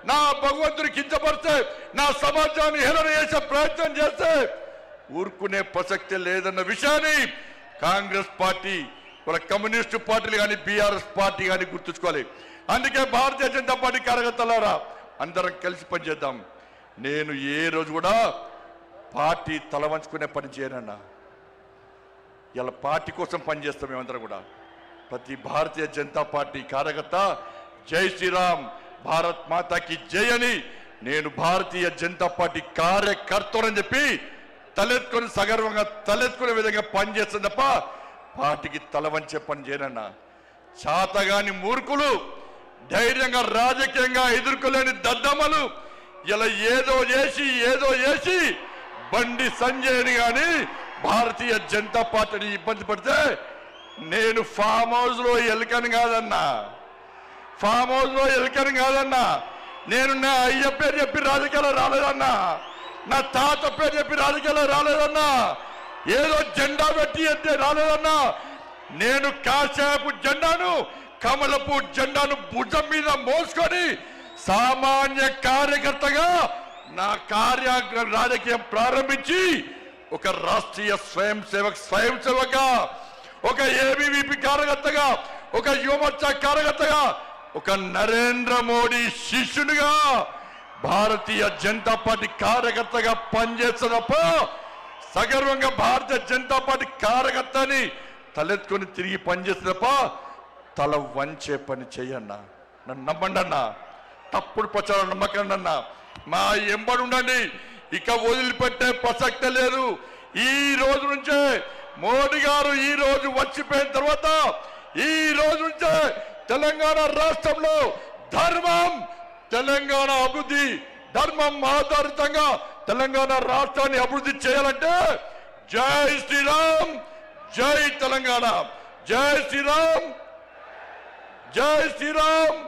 నా భగవంతుని కించపరిస్తే, నా సమాజాన్ని హేళన చేసే ప్రయత్నం చేస్తే ఊరుకునే ప్రసక్తి లేదన్న విషయాన్ని కాంగ్రెస్ పార్టీ, కమ్యూనిస్టు పార్టీలు కానీ బీఆర్ఎస్ పార్టీ కానీ గుర్తుంచుకోవాలి. అందుకే భారతీయ జనతా పార్టీ కార్యకర్తలారా అందరం కలిసి పనిచేద్దాం. నేను ఏ రోజు కూడా పార్టీ తల వంచుకునే పని చేయనన్నా. ఇలా పార్టీ కోసం పనిచేస్తాం. మేమందరం కూడా ప్రతి భారతీయ జనతా పార్టీ కార్యకర్త జై శ్రీరామ్, భారత్ మాతాకి జై అని నేను భారతీయ జనతా పార్టీ కార్యకర్తని చెప్పి తలెత్తుకొని సగర్వంగా తలెత్తుకునే విధంగా పనిచేస్తుంది తప్ప పార్టీకి తల వంచే పని చేయనన్నా. చాతగాని మూర్ఖులు, ధైర్యంగా రాజకీయంగా ఎదుర్కోలేని దద్దమ్మలు ఇలా ఏదో చేసి బండి సంజయ్ని కానీ భారతీయ జనతా పార్టీని ఇబ్బంది పడితే నేను ఫామ్ హౌస్ లో ఎలుకని కాదన్నా, ఫామ్ హౌస్ లో ఎలుకని కాదన్నా. నేను నా అయ్య పేరు చెప్పి రాజకీయాలు రాలేదన్నా, నా తాత పేరు చెప్పి రాజకీయాలు రాలేదన్నా, ఏదో జెండా పెట్టి ఎత్తే రాలేదన్నా. నేను కాశాపు జెండాను, కమలపు జెండాను భుజం మీద మోసుకొని సామాన్య కార్యకర్తగా నా రాజకీయం ప్రారంభించి ఒక రాష్ట్రీయ స్వయం సేవక, ఒక ఏబీవీపీ కార్యకర్తగా, ఒక యువమోర్చా కార్యకర్తగా, ఒక నరేంద్ర మోడీ శిష్యునిగా భారతీయ జనతా పార్టీ కార్యకర్తగా పనిచేస్తున్నప్ప సగర్వంగా భారతీయ జనతా పార్టీ కార్యకర్తని తలెత్తుకొని తిరిగి పనిచేస్తున్నప్ప తల వంచే పని చెయ్యన్నా. నన్ను నమ్మండి అన్నా, తప్పుడు ప్రచారం నమ్మకండి అన్నా. మా ఎంబడి ఉండండి, ఇక వదిలిపెట్టే ప్రసక్తే లేదు. ఈ రోజు నుంచే మోడీ గారు ఈ రోజు వచ్చిపోయిన తర్వాత ఈ రోజు నుంచే తెలంగాణ రాష్ట్రంలో ధర్మం, తెలంగాణ అభివృద్ధి, ధర్మం ఆధారితంగా తెలంగాణ రాష్ట్రాన్ని అభివృద్ధి చేయాలంటే జై శ్రీరామ్, జై తెలంగాణ, జై శ్రీరామ్, జై శ్రీరామ్.